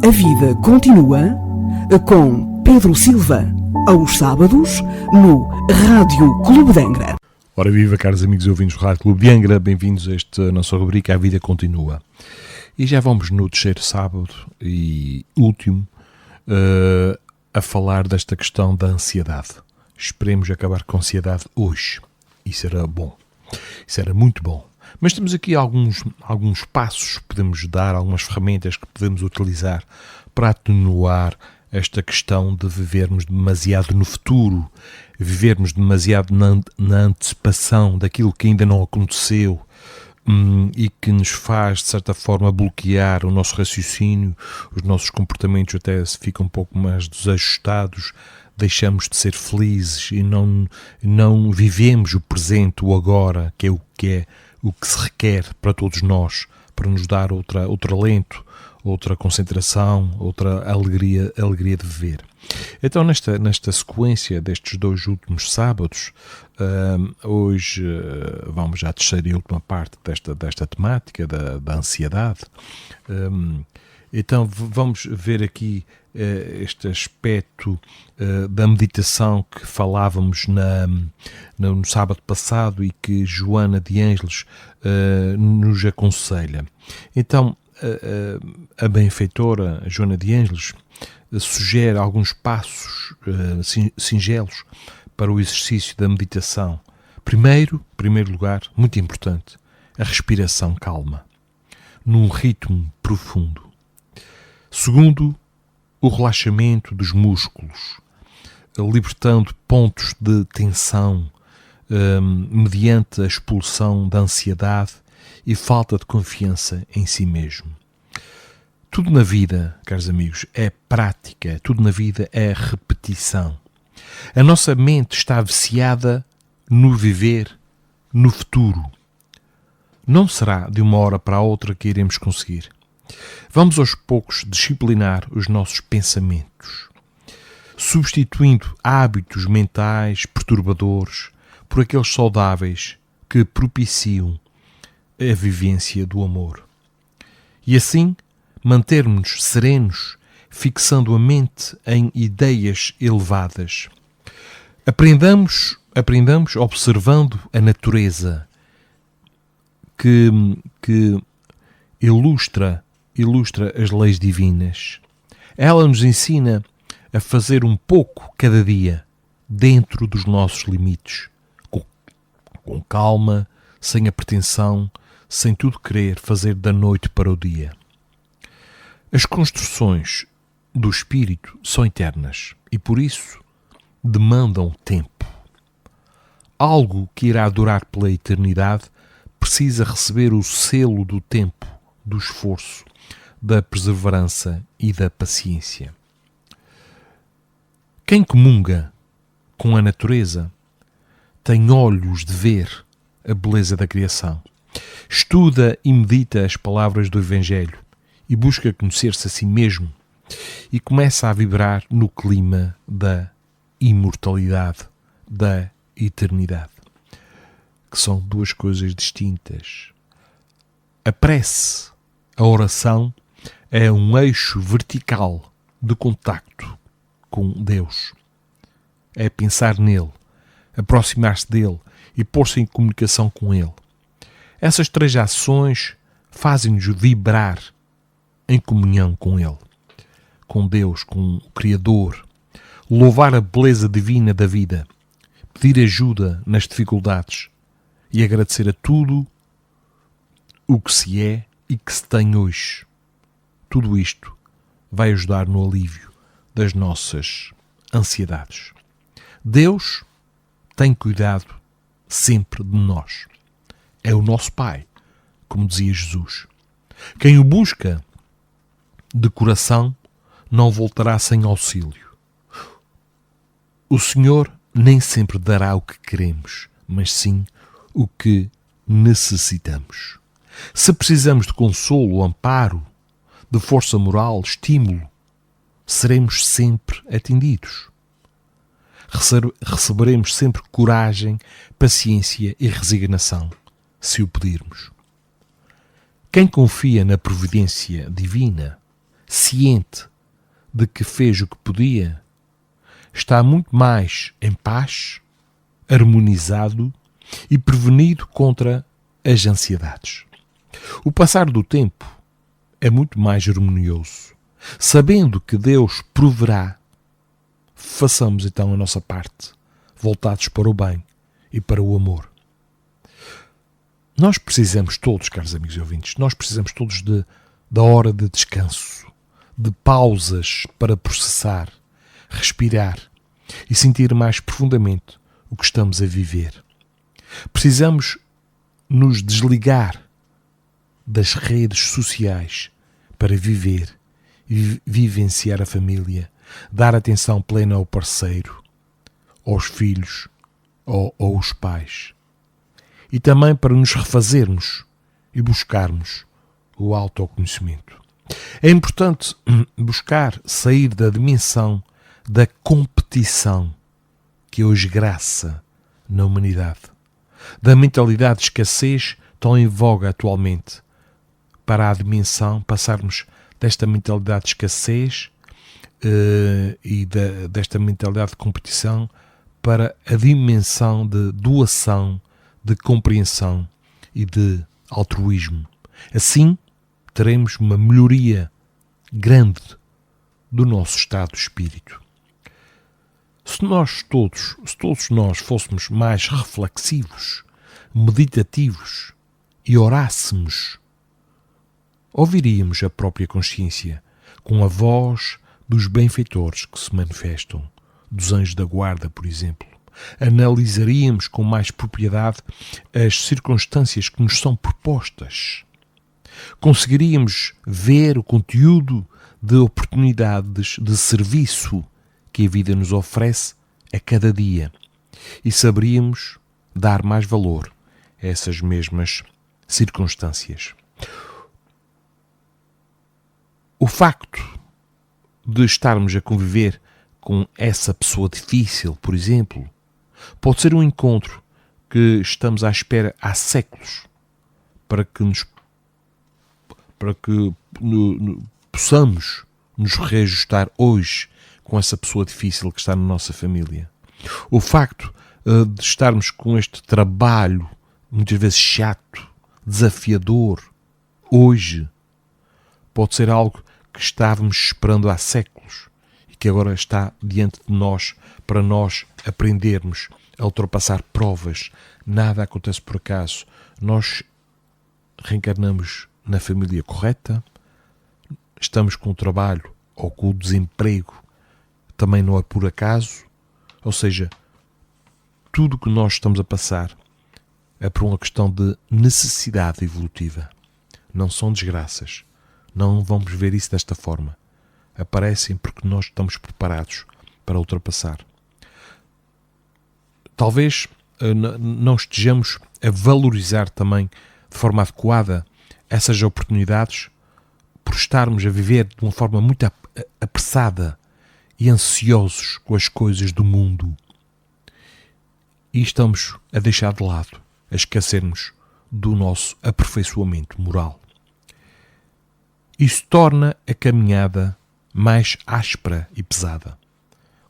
A vida continua com Pedro Silva, aos sábados, no Rádio Clube de Angra. Ora viva, caros amigos e ouvintes do Rádio Clube de Angra, bem-vindos a esta nossa rubrica A Vida Continua. E já vamos no terceiro sábado e último a falar desta questão da ansiedade. Esperemos acabar com a ansiedade hoje. Isso era bom. Isso era muito bom. Mas temos aqui alguns passos que podemos dar, algumas ferramentas que podemos utilizar para atenuar esta questão de vivermos demasiado no futuro, vivermos demasiado na antecipação daquilo que ainda não aconteceu e que nos faz, de certa forma, bloquear o nosso raciocínio, os nossos comportamentos até se ficam um pouco mais desajustados, deixamos de ser felizes e não vivemos o presente, o agora, que é o que se requer para todos nós, para nos dar outro alento, outra concentração, outra alegria de viver. Então, nesta sequência destes dois últimos sábados, hoje vamos à terceira e última parte desta temática da ansiedade. Então, vamos ver aqui este aspecto da meditação que falávamos no sábado passado e que Joana de Ângeles nos aconselha. Então, a benfeitora Joana de Ângeles sugere alguns passos singelos para o exercício da meditação. Primeiro lugar, muito importante, a respiração calma, num ritmo profundo. Segundo, o relaxamento dos músculos, libertando pontos de tensão mediante a expulsão da ansiedade e falta de confiança em si mesmo. Tudo na vida, caros amigos, é prática, tudo na vida é repetição. A nossa mente está viciada no viver, no futuro. Não será de uma hora para a outra que iremos conseguir. Vamos aos poucos disciplinar os nossos pensamentos, substituindo hábitos mentais perturbadores por aqueles saudáveis que propiciam a vivência do amor. E assim, mantermos-nos serenos, fixando a mente em ideias elevadas. Aprendamos observando a natureza que ilustra as leis divinas. Ela nos ensina a fazer um pouco cada dia, dentro dos nossos limites, com calma, sem a pretensão, sem tudo querer fazer da noite para o dia. As construções do espírito são eternas e, por isso, demandam tempo. Algo que irá durar pela eternidade precisa receber o selo do tempo, do esforço, da perseverança e da paciência. Quem comunga com a natureza tem olhos de ver a beleza da criação. Estuda e medita as palavras do Evangelho e busca conhecer-se a si mesmo e começa a vibrar no clima da imortalidade, da eternidade, que são duas coisas distintas. A prece, a oração, é um eixo vertical de contacto com Deus. É pensar nele, aproximar-se dele e pôr-se em comunicação com ele. Essas três ações fazem-nos vibrar em comunhão com ele, com Deus, com o Criador, louvar a beleza divina da vida, pedir ajuda nas dificuldades e agradecer a tudo o que se é e que se tem hoje. Tudo isto vai ajudar no alívio das nossas ansiedades. Deus tem cuidado sempre de nós. É o nosso Pai, como dizia Jesus. Quem o busca de coração não voltará sem auxílio. O Senhor nem sempre dará o que queremos, mas sim o que necessitamos. Se precisamos de consolo, amparo, de força moral, estímulo, seremos sempre atendidos. Receberemos sempre coragem, paciência e resignação, se o pedirmos. Quem confia na providência divina ciente de que fez o que podia, está muito mais em paz, harmonizado e prevenido contra as ansiedades. O passar do tempo é muito mais harmonioso. Sabendo que Deus proverá, façamos então a nossa parte, voltados para o bem e para o amor. Nós precisamos todos, caros amigos e ouvintes, nós precisamos todos da hora de descanso, de pausas para processar, respirar e sentir mais profundamente o que estamos a viver. Precisamos nos desligar das redes sociais para viver e vivenciar a família, dar atenção plena ao parceiro, aos filhos ou aos pais. E também para nos refazermos e buscarmos o autoconhecimento. É importante buscar sair da dimensão da competição que hoje graça na humanidade, da mentalidade de escassez tão em voga atualmente, para a dimensão, passarmos desta mentalidade de escassez desta mentalidade de competição para a dimensão de doação, de compreensão e de altruísmo. Assim, teremos uma melhoria grande do nosso estado de espírito. Se todos nós fôssemos mais reflexivos, meditativos e orássemos, ouviríamos a própria consciência com a voz dos benfeitores que se manifestam, dos anjos da guarda, por exemplo. Analisaríamos com mais propriedade as circunstâncias que nos são propostas. Conseguiríamos ver o conteúdo de oportunidades de serviço que a vida nos oferece a cada dia e saberíamos dar mais valor a essas mesmas circunstâncias. O facto de estarmos a conviver com essa pessoa difícil, por exemplo, pode ser um encontro que estamos à espera há séculos para que possamos nos reajustar hoje com essa pessoa difícil que está na nossa família. O facto de estarmos com este trabalho, muitas vezes chato, desafiador, hoje, pode ser algo que estávamos esperando há séculos e que agora está diante de nós para nós aprendermos a ultrapassar provas. Nada acontece por acaso. Nós reencarnamos na família correta, estamos com o trabalho ou com o desemprego, também não é por acaso. Ou seja, tudo o que nós estamos a passar é por uma questão de necessidade evolutiva. Não são desgraças. Não vamos ver isso desta forma. Aparecem porque nós estamos preparados para ultrapassar. Talvez não estejamos a valorizar também de forma adequada essas oportunidades por estarmos a viver de uma forma muito apressada e ansiosos com as coisas do mundo. E estamos a deixar de lado, a esquecermos do nosso aperfeiçoamento moral. Isso torna a caminhada mais áspera e pesada.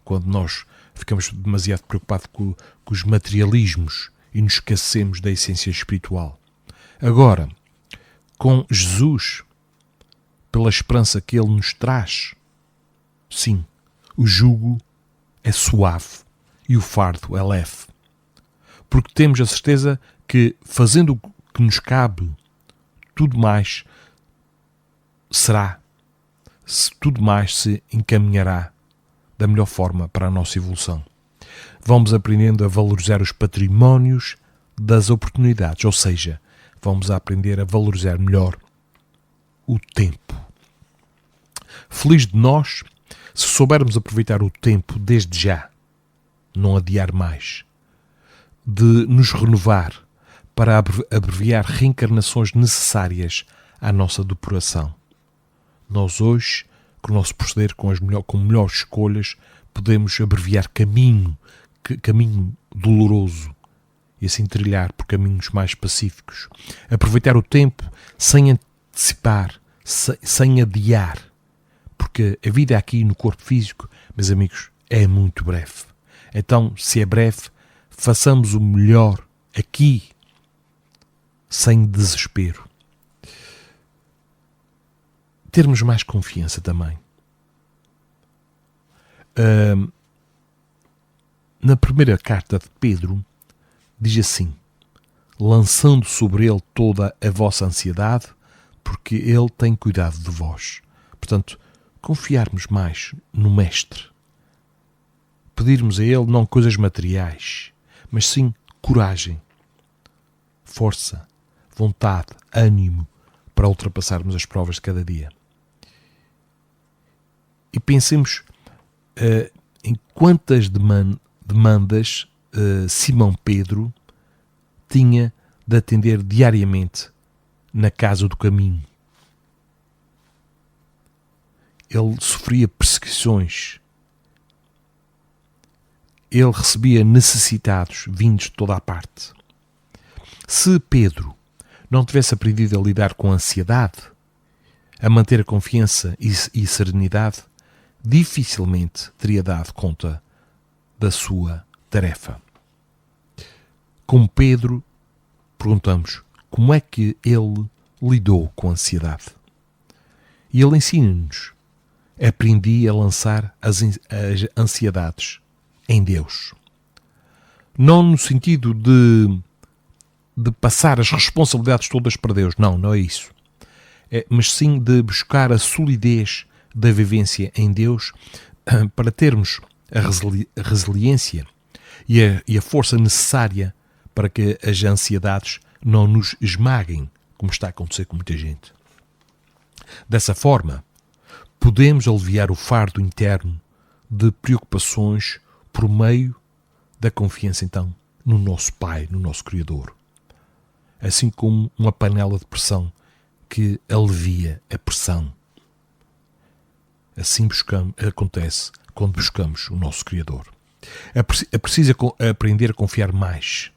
Quando nós ficamos demasiado preocupados com os materialismos e nos esquecemos da essência espiritual. Agora, com Jesus, pela esperança que Ele nos traz, sim, o jugo é suave e o fardo é leve. Porque temos a certeza que, fazendo o que nos cabe, tudo mais se encaminhará da melhor forma para a nossa evolução. Vamos aprendendo a valorizar os patrimónios das oportunidades, ou seja, vamos aprender a valorizar melhor o tempo. Feliz de nós se soubermos aproveitar o tempo desde já, não adiar mais, de nos renovar para abreviar reencarnações necessárias à nossa depuração. Nós hoje, com o nosso proceder, com melhores escolhas, podemos abreviar caminho doloroso e assim trilhar por caminhos mais pacíficos. Aproveitar o tempo sem antecipar, sem adiar, porque a vida aqui no corpo físico, meus amigos, é muito breve. Então, se é breve, façamos o melhor aqui, sem desespero. Termos mais confiança também. Na primeira carta de Pedro, diz assim: lançando sobre ele toda a vossa ansiedade, porque ele tem cuidado de vós. Portanto, confiarmos mais no Mestre. Pedirmos a ele não coisas materiais, mas sim coragem, força, vontade, ânimo para ultrapassarmos as provas de cada dia. E pensemos em quantas demandas Simão Pedro tinha de atender diariamente na casa do caminho. Ele sofria perseguições. Ele recebia necessitados vindos de toda a parte. Se Pedro não tivesse aprendido a lidar com a ansiedade, a manter a confiança e serenidade, dificilmente teria dado conta da sua tarefa. Com Pedro, perguntamos como é que ele lidou com a ansiedade. E ele ensina-nos: aprendi a lançar as ansiedades em Deus. Não no sentido de passar as responsabilidades todas para Deus, não é isso. Mas sim de buscar a solidez da vivência em Deus para termos a resiliência e a força necessária para que as ansiedades não nos esmaguem, como está a acontecer com muita gente. Dessa forma, podemos aliviar o fardo interno de preocupações por meio da confiança, então, no nosso Pai, no nosso Criador. Assim como uma panela de pressão que alivia a pressão. Assim acontece quando buscamos o nosso Criador. É preciso aprender a confiar mais.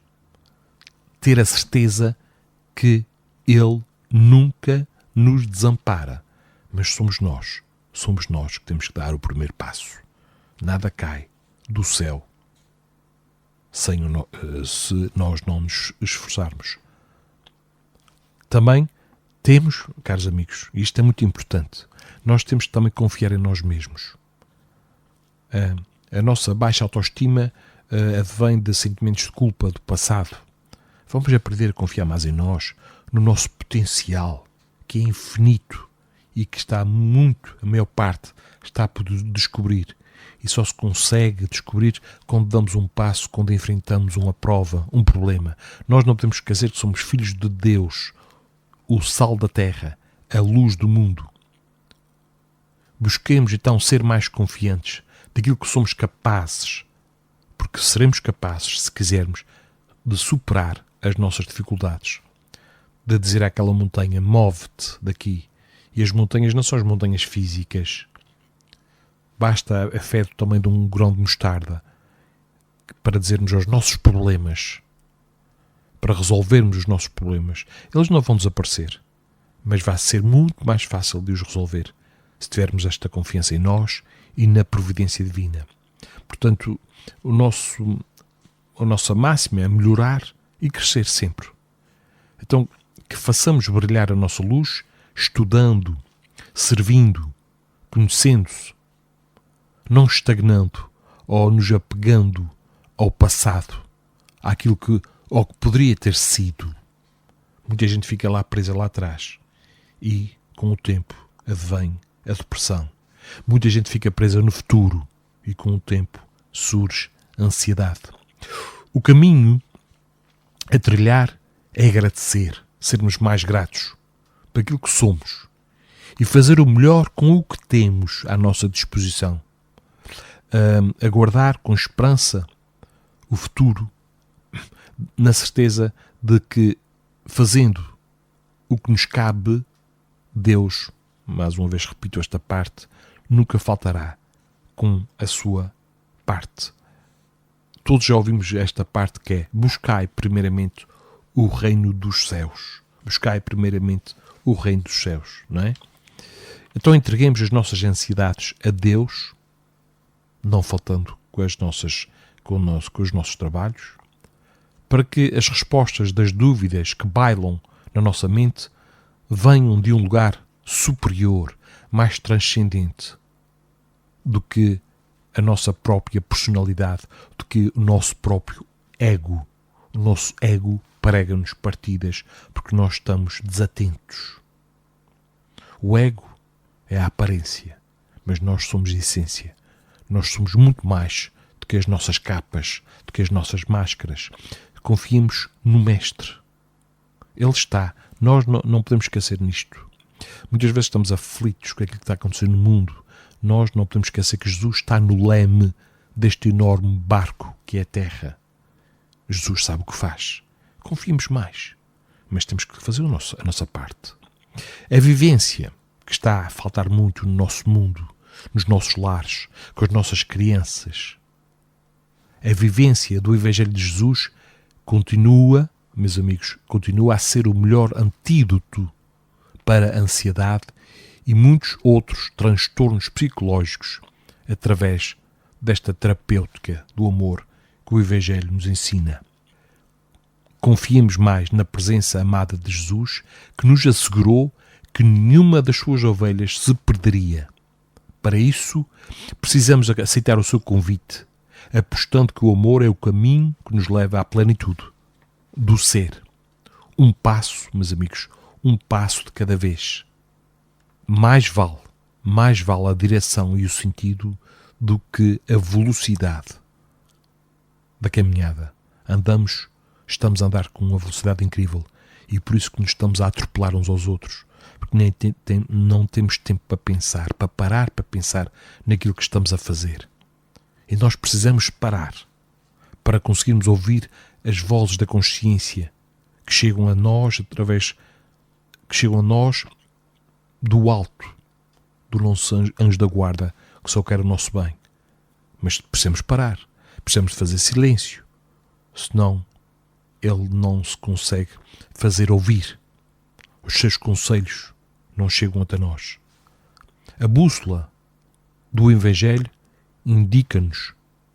Ter a certeza que Ele nunca nos desampara. Mas somos nós que temos que dar o primeiro passo. Nada cai do céu se nós não nos esforçarmos. Também temos, caros amigos, e isto é muito importante, nós temos que também confiar em nós mesmos. A nossa baixa autoestima advém de sentimentos de culpa do passado. Vamos aprender a confiar mais em nós, no nosso potencial, que é infinito e que está muito, a maior parte, está por descobrir. E só se consegue descobrir quando damos um passo, quando enfrentamos uma prova, um problema. Nós não podemos esquecer que somos filhos de Deus, o sal da terra, a luz do mundo. Busquemos então ser mais confiantes daquilo que somos capazes, porque seremos capazes, se quisermos, de superar as nossas dificuldades, de dizer àquela montanha: move-te daqui. E as montanhas não são as montanhas físicas. Basta a fé do tamanho de um grão de mostarda para dizermos aos nossos problemas, para resolvermos os nossos problemas. Eles não vão desaparecer, mas vai ser muito mais fácil de os resolver se tivermos esta confiança em nós e na providência divina. Portanto, a nossa máxima é melhorar e crescer sempre. Então, que façamos brilhar a nossa luz, estudando, servindo, conhecendo-se, não estagnando ou nos apegando ao passado, àquilo que poderia ter sido. Muita gente fica lá presa lá atrás e, com o tempo, advém a depressão. Muita gente fica presa no futuro e, com o tempo, surge a ansiedade. O caminho a trilhar é agradecer, sermos mais gratos por aquilo que somos e fazer o melhor com o que temos à nossa disposição. Aguardar com esperança o futuro, na certeza de que, fazendo o que nos cabe, Deus, mais uma vez repito esta parte, nunca faltará com a sua parte. Todos já ouvimos esta parte que é: buscai primeiramente o reino dos céus. Buscai primeiramente o reino dos céus, não é? Então entreguemos as nossas ansiedades a Deus, não faltando com os nossos trabalhos, para que as respostas das dúvidas que bailam na nossa mente venham de um lugar superior, mais transcendente do que a nossa própria personalidade, do que o nosso próprio ego. O nosso ego prega-nos partidas porque nós estamos desatentos. O ego é a aparência, mas nós somos a essência. Nós somos muito mais do que as nossas capas, do que as nossas máscaras. Confiemos no Mestre. Ele está. Nós não podemos esquecer nisto. Muitas vezes estamos aflitos com aquilo que está acontecendo no mundo. Nós não podemos esquecer que Jesus está no leme deste enorme barco que é a Terra. Jesus sabe o que faz. Confiemos mais. Mas temos que fazer a nossa parte. A vivência que está a faltar muito no nosso mundo, nos nossos lares, com as nossas crianças. A vivência do Evangelho de Jesus continua, meus amigos, continua a ser o melhor antídoto para a ansiedade e muitos outros transtornos psicológicos através desta terapêutica do amor que o Evangelho nos ensina. Confiemos mais na presença amada de Jesus, que nos assegurou que nenhuma das suas ovelhas se perderia. Para isso, precisamos aceitar o seu convite, apostando que o amor é o caminho que nos leva à plenitude do ser. Um passo, meus amigos, um passo de cada vez. Mais vale a direção e o sentido do que a velocidade da caminhada. Estamos a andar com uma velocidade incrível e por isso que nos estamos a atropelar uns aos outros, porque não temos tempo para pensar, para parar para pensar naquilo que estamos a fazer. E nós precisamos parar para conseguirmos ouvir as vozes da consciência que chegam a nós do alto, do nosso anjo da guarda, que só quer o nosso bem. Mas precisamos parar, precisamos fazer silêncio, senão ele não se consegue fazer ouvir. Os seus conselhos não chegam até nós. A bússola do Evangelho indica-nos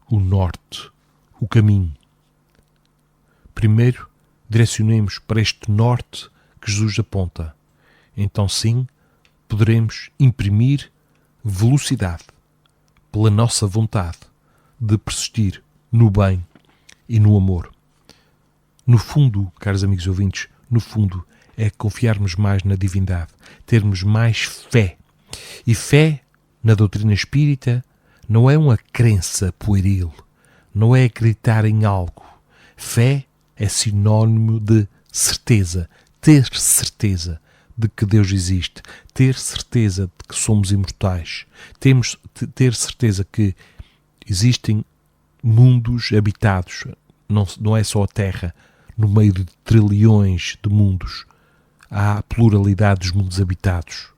o norte, o caminho. Primeiro, direcionemos para este norte que Jesus aponta. Então sim, poderemos imprimir velocidade pela nossa vontade de persistir no bem e no amor. No fundo, caros amigos ouvintes, no fundo é confiarmos mais na divindade, termos mais fé. E fé, na doutrina espírita, não é uma crença pueril, não é acreditar em algo. Fé é sinónimo de certeza, ter certeza de que Deus existe, ter certeza de que somos imortais, ter certeza que existem mundos habitados, não é só a Terra, no meio de trilhões de mundos, há pluralidade dos mundos habitados.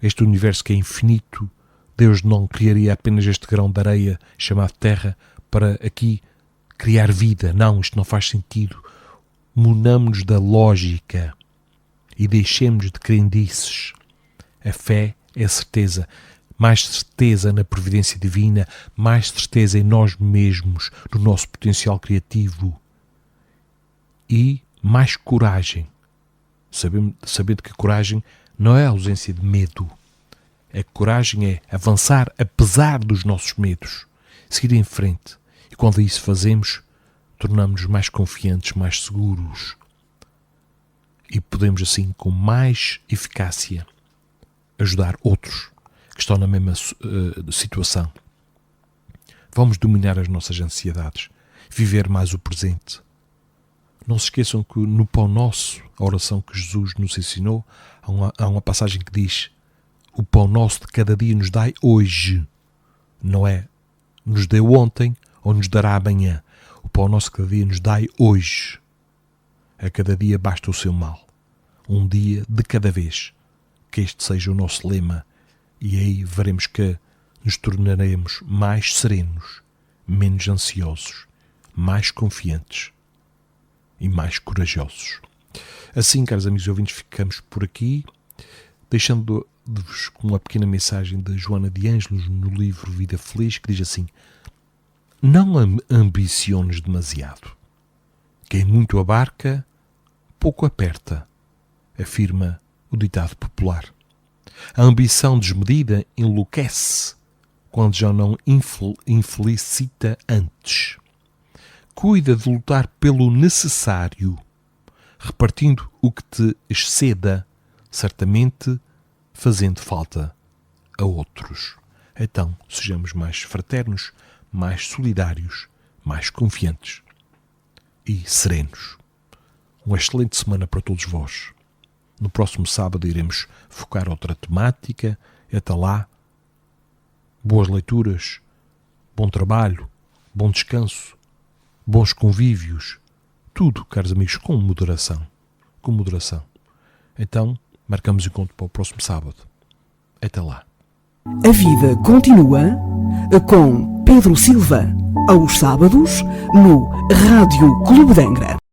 Este universo que é infinito, Deus não criaria apenas este grão de areia chamado Terra para aqui criar vida. Não, isto não faz sentido. Munamos-nos da lógica e deixemos de crendices. A fé é a certeza. Mais certeza na providência divina, mais certeza em nós mesmos, no nosso potencial criativo. E mais coragem. Sabendo que coragem não é a ausência de medo. A coragem é avançar apesar dos nossos medos. Seguir em frente. E quando isso fazemos, tornamos-nos mais confiantes, mais seguros. E podemos assim, com mais eficácia, ajudar outros que estão na mesma situação. Vamos dominar as nossas ansiedades. Viver mais o presente. Não se esqueçam que no Pão Nosso, a oração que Jesus nos ensinou, há uma passagem que diz: o pão nosso de cada dia nos dai hoje. Não é nos deu ontem ou nos dará amanhã. O pão nosso de cada dia nos dai hoje. A cada dia basta o seu mal. Um dia de cada vez. Que este seja o nosso lema. E aí veremos que nos tornaremos mais serenos, menos ansiosos, mais confiantes e mais corajosos. Assim, caros amigos e ouvintes, ficamos por aqui, deixando de-vos com uma pequena mensagem de Joana de Ângelos no livro Vida Feliz, que diz assim: não ambiciones demasiado. Quem muito abarca, pouco aperta, afirma o ditado popular. A ambição desmedida enlouquece quando já não infelicita antes. Cuida de lutar pelo necessário, repartindo o que te exceda, certamente fazendo falta a outros. Então, sejamos mais fraternos, mais solidários, mais confiantes e serenos. Uma excelente semana para todos vós. No próximo sábado iremos focar outra temática. Até lá, boas leituras, bom trabalho, bom descanso, bons convívios, tudo, caros amigos, com moderação. Com moderação. Então, marcamos encontro para o próximo sábado. Até lá. A vida continua com Pedro Silva, aos sábados, no Rádio Clube de Angra.